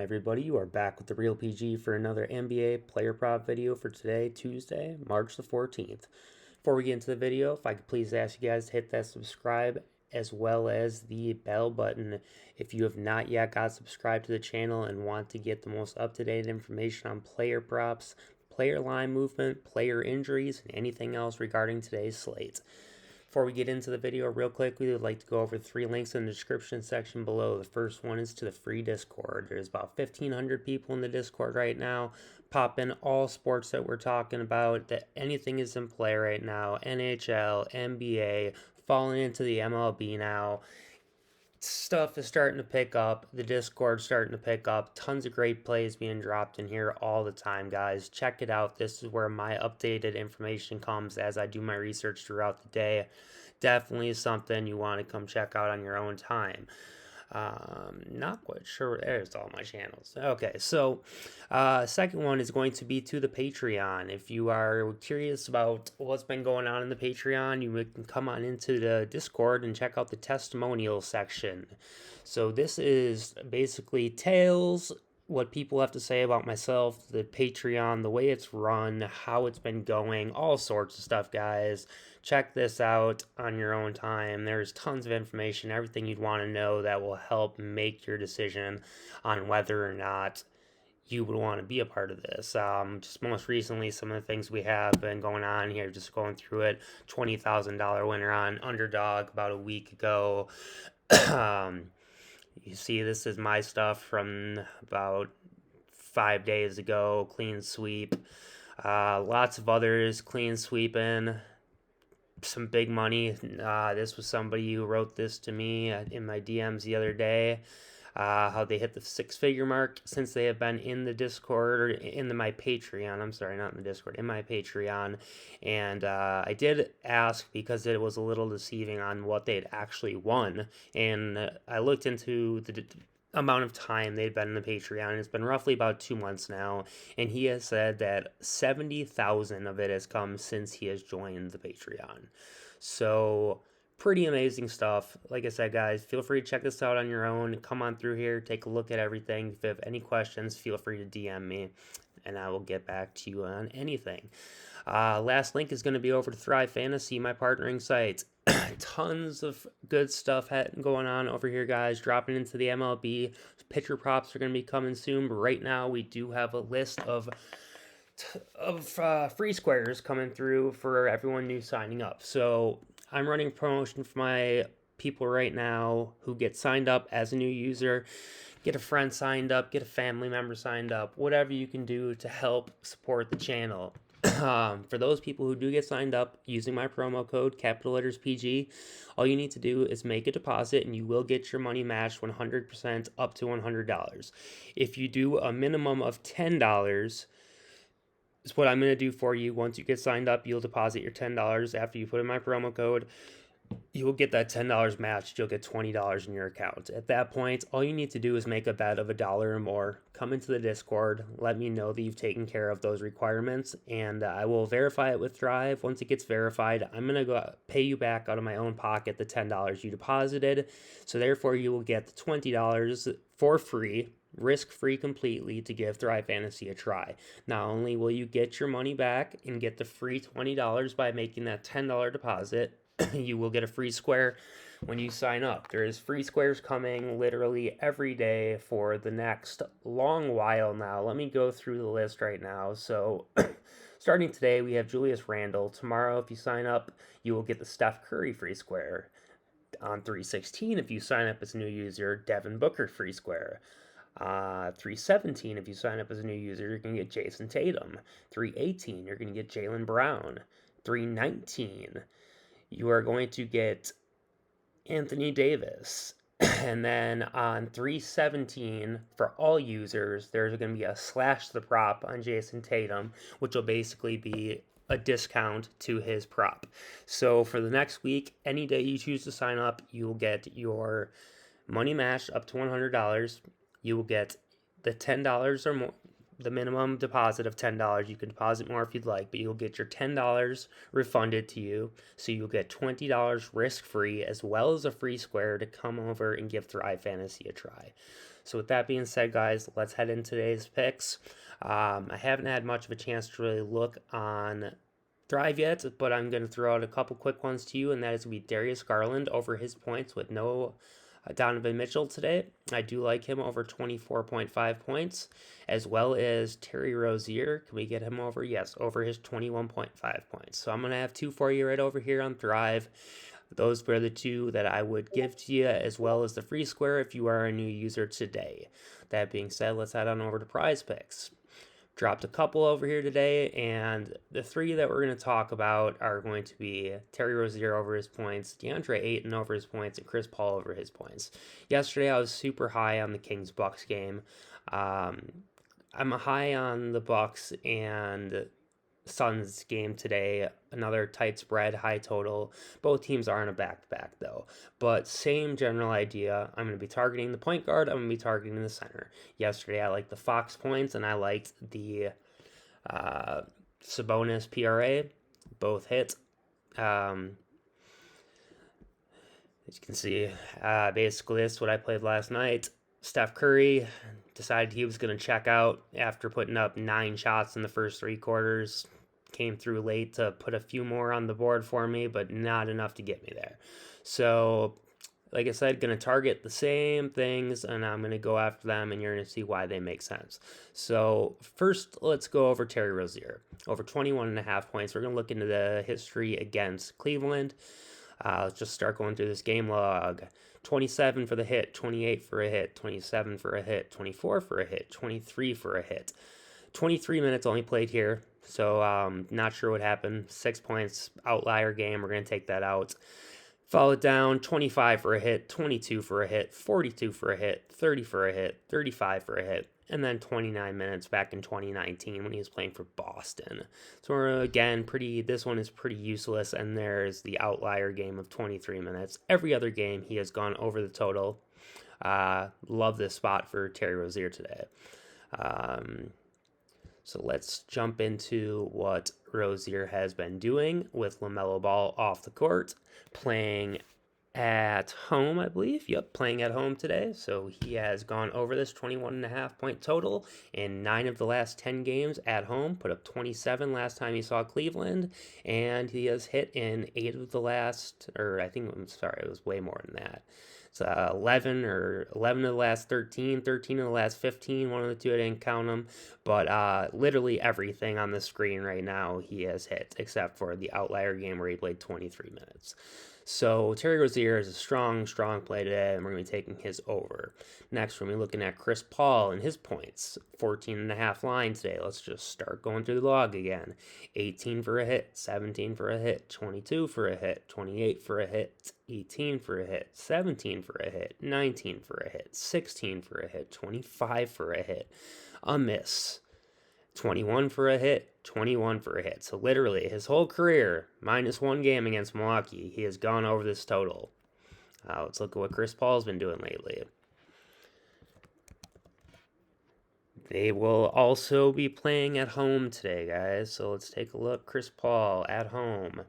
Everybody, you are back with the Real PG for another NBA player prop video for today, Tuesday, March the 14th. Before we get into the video, if I could please ask you guys to hit that subscribe as well as the bell button if you have not yet got subscribed to the channel and want to get the most up-to-date information on player props, player line movement, player injuries, and anything else regarding today's slate. Before we get into the video real quick, we would like to go over 3 links in the description section below. The first one is to the free Discord. There's about 1,500 people in the Discord right now. Pop in all sports that we're talking about, that anything is in play right now. NHL, NBA, falling into the MLB now. Stuff is starting to pick up. The Discord's starting to pick up. Tons of great plays being dropped in here all the time, guys. Check it out. This is where my updated information comes as I do my research throughout the day. Definitely something you want to come check out on your own time. Not quite sure. There's all my channels. Okay, so second one is going to be to the Patreon. If you are curious about what's been going on in the Patreon, you can come on into the Discord and check out the testimonial section. So this is basically tales, what people have to say about myself, the Patreon, the way it's run, how it's been going, all sorts of stuff, guys. Check this out on your own time. There's tons of information, everything you'd want to know that will help make your decision on whether or not you would want to be a part of this. Just most recently, some of the things we have been going on here, just going through it. $20,000 winner on Underdog about a week ago. You see, this is my stuff from about 5 days ago. Clean sweep. Lots of others clean sweeping. Some big money. This was somebody who wrote this to me in my DMs the other day. How they hit the 6-figure mark since they have been in the Discord, or in my Patreon. I'm sorry, not in the Discord, in my Patreon. And I did ask because it was a little deceiving on what they'd actually won. And I looked into the amount of time they'd been in the Patreon. It's been roughly about 2 months now, and he has said that 70,000 of it has come since he has joined the Patreon. So pretty amazing stuff. Like I said, guys, feel free to check this out on your own. Come on through here, take a look at everything. If you have any questions, feel free to DM me, and I will get back to you on anything. Last link is going to be over to Thrive Fantasy, my partnering site. Tons of good stuff going on over here, guys. Dropping into the MLB. Pitcher props are going to be coming soon. But right now, we do have a list of free squares coming through for everyone new signing up. So I'm running a promotion for my people right now who get signed up as a new user. Get a friend signed up, get a family member signed up, whatever you can do to help support the channel. For those people who do get signed up using my promo code, capital letters PG, all you need to do is make a deposit and you will get your money matched 100% up to $100. If you do a minimum of $10, is what I'm going to do for you. Once you get signed up, you'll deposit your $10 after you put in my promo code. You will get that $10 matched. You'll get $20 in your account. At that point, all you need to do is make a bet of $1 or more. Come into the Discord. Let me know that you've taken care of those requirements, and I will verify it with Thrive. Once it gets verified, I'm going to go pay you back out of my own pocket the $10 you deposited. So therefore, you will get the $20 for free, risk-free completely, to give Thrive Fantasy a try. Not only will you get your money back and get the free $20 by making that $10 deposit, you will get a free square when you sign up. There is free squares coming literally every day for the next long while now. Let me go through the list right now. So starting today, we have Julius Randle. Tomorrow, if you sign up, you will get the Steph Curry free square. On 3/16, if you sign up as a new user, Devin Booker free square. 3/17, if you sign up as a new user, you're going to get Jason Tatum. 3/18, you're going to get Jaylen Brown. 3/19, you are going to get Anthony Davis. And then on 3/17, for all users, there's going to be a slash the prop on Jason Tatum, which will basically be a discount to his prop. So for the next week, any day you choose to sign up, you will get your money matched up to $100. You will get the $10 or more, the minimum deposit of $10. You can deposit more if you'd like, but you'll get your $10 refunded to you. So you'll get $20 risk-free, as well as a free square to come over and give Thrive Fantasy a try. So with that being said, guys, let's head into today's picks. I haven't had much of a chance to really look on Thrive yet, but I'm going to throw out a couple quick ones to you, and that is going to be Darius Garland over his points with no Donovan Mitchell today. I do like him over 24.5 points, as well as Terry Rozier. Can we get him over? Yes, over his 21.5 points. So I'm going to have two for you right over here on Thrive. Those were the two that I would give to you, as well as the free square if you are a new user today. That being said, let's head on over to Prizepicks. Dropped a couple over here today, and the three that we're going to talk about are going to be Terry Rozier over his points, DeAndre Ayton over his points, and Chris Paul over his points. Yesterday, I was super high on the Kings-Bucks game. I'm high on the Bucks and Suns game today. Another tight spread, high total. Both teams are in a back-to-back, though. But same general idea. I'm going to be targeting the point guard. I'm going to be targeting the center. Yesterday, I liked the Fox points, and I liked the Sabonis PRA. Both hit. As you can see, basically this is what I played last night. Steph Curry decided he was going to check out after putting up 9 shots in the first 3 quarters. Came through late to put a few more on the board for me, but not enough to get me there. So, like I said, going to target the same things, and I'm going to go after them, and you're going to see why they make sense. So, first, let's go over Terry Rozier. Over 21.5 points. We're going to look into the history against Cleveland. Let's just start going through this game log. 27 for the hit, 28 for a hit, 27 for a hit, 24 for a hit, 23 for a hit. 23 minutes only played here, so not sure what happened. 6 points, outlier game. We're going to take that out. Followed down, 25 for a hit, 22 for a hit, 42 for a hit, 30 for a hit, 35 for a hit, and then 29 minutes back in 2019 when he was playing for Boston. So we're, again, this one is pretty useless, and there's the outlier game of 23 minutes. Every other game he has gone over the total. Love this spot for Terry Rozier today. So let's jump into what Rozier has been doing with LaMelo Ball off the court, playing at home, I believe. Yep, playing at home today. So he has gone over this 21.5 point total in 9 of the last 10 games at home. Put up 27 last time he saw Cleveland, and he has hit in 8 of the last, it was way more than that. It's 11 of the last 13, 13 of the last 15. One of the two, I didn't count them. But literally everything on the screen right now he has hit, except for the outlier game where he played 23 minutes. So Terry Rozier is a strong play today, and we're going to be taking his over. Next, we're going to be looking at Chris Paul and his points. 14.5 line today. Let's just start going through the log again. 18 for a hit, 17 for a hit, 22 for a hit, 28 for a hit, 18 for a hit, 17 for a hit, 19 for a hit, 16 for a hit, 25 for a hit, a miss. 21 for a hit, 21 for a hit. So literally his whole career, minus 1 game against Milwaukee, he has gone over this total. Let's look at what Chris Paul's been doing lately. They will also be playing at home today, guys. So let's take a look. Chris Paul at home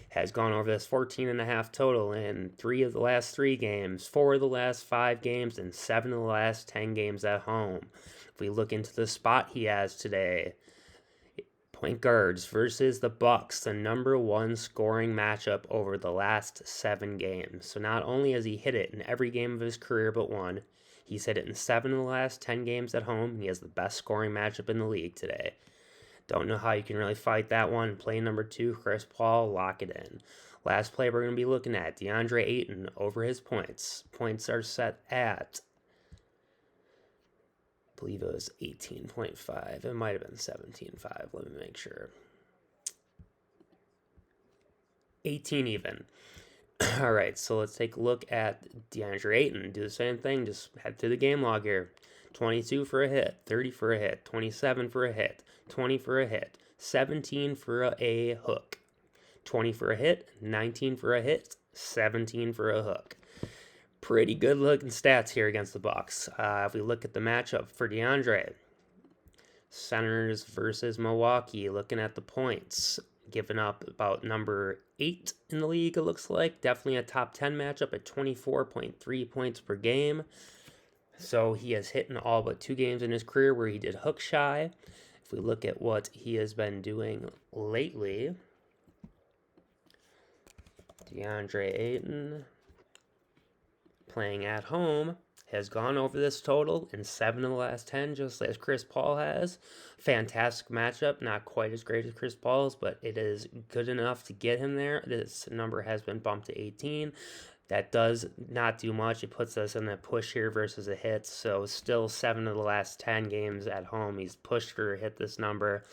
has gone over this 14.5 total in 3 of the last 3 games, 4 of the last 5 games, and 7 of the last 10 games at home. If we look into the spot he has today, point guards versus the Bucks, the number 1 scoring matchup over the last 7 games. So not only has he hit it in every game of his career but one, he's hit it in 7 of the last 10 games at home. He has the best scoring matchup in the league today. Don't know how you can really fight that one. Play number 2, Chris Paul, lock it in. Last play we're going to be looking at, DeAndre Ayton over his points. Points are set at, I believe it was 18.5. It might have been 17.5. Let me make sure. 18 even. All right, so let's take a look at DeAndre Ayton. Do the same thing. Just head through the game log here. 22 for a hit, 30 for a hit, 27 for a hit, 20 for a hit, 17 for a hook, 20 for a hit, 19 for a hit, 17 for a hook. Pretty good looking stats here against the Bucks. If we look at the matchup for DeAndre, centers versus Milwaukee, looking at the points, giving up about number 8 in the league, it looks like. Definitely a top 10 matchup at 24.3 points per game. So he has hit in all but 2 games in his career where he did hook shy. If we look at what he has been doing lately, DeAndre Ayton playing at home has gone over this total in 7 of the last 10, just as Chris Paul has. Fantastic matchup, not quite as great as Chris Paul's, but it is good enough to get him there. This number has been bumped to 18. That does not do much. It puts us in a push here versus a hit. So still 7 of the last 10 games at home, he's pushed for a hit this number.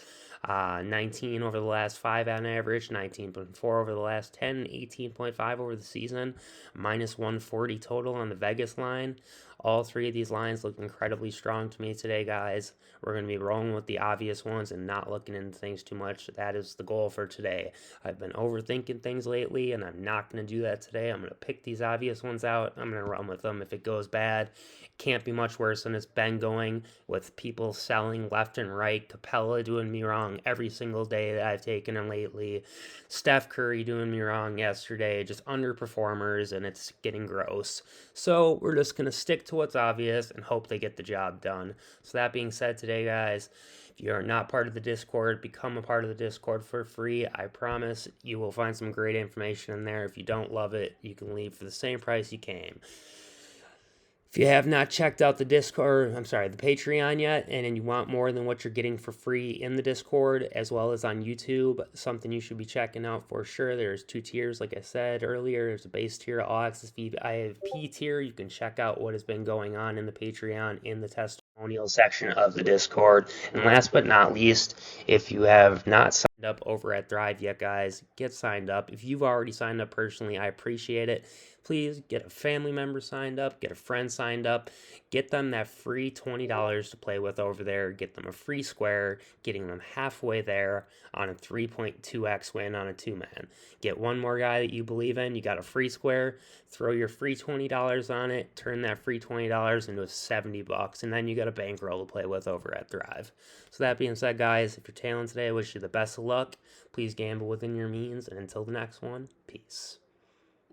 19 over the last 5 on average, 19.4 over the last 10, 18.5 over the season, minus 140 total on the Vegas line. All 3 of these lines look incredibly strong to me today, guys. We're going to be rolling with the obvious ones and not looking into things too much. That is the goal for today. I've been overthinking things lately, and I'm not going to do that today. I'm going to pick these obvious ones out. I'm going to run with them. If it goes bad, it can't be much worse than it's been going, with people selling left and right. Capella doing me wrong every single day that I've taken him lately. Steph Curry doing me wrong yesterday. Just underperformers, and it's getting gross. So we're just going to stick to what's obvious and hope they get the job done. So that being said today, guys, if you are not part of the Discord, become a part of the Discord for free. I promise you will find some great information in there. If you don't love it, you can leave for the same price you came. If you have not checked out the Discord, the Patreon yet, and you want more than what you're getting for free in the Discord, as well as on YouTube, something you should be checking out for sure. There's 2 tiers, like I said earlier. There's a base tier, all access VIP tier. You can check out what has been going on in the Patreon in the testimonial section of the Discord. And last but not least, if you have not signed up over at Thrive yet, guys, get signed up. If you've already signed up personally, I appreciate it. Please get a family member signed up, get a friend signed up, get them that free $20 to play with over there, get them a free square, getting them halfway there on a 3.2x win on a 2-man. Get one more guy that you believe in, you got a free square, throw your free $20 on it, turn that free $20 into $70, and then you got a bankroll to play with over at Thrive. So that being said, guys, if you're tailing today, I wish you the best of luck. Please gamble within your means, and until the next one, peace.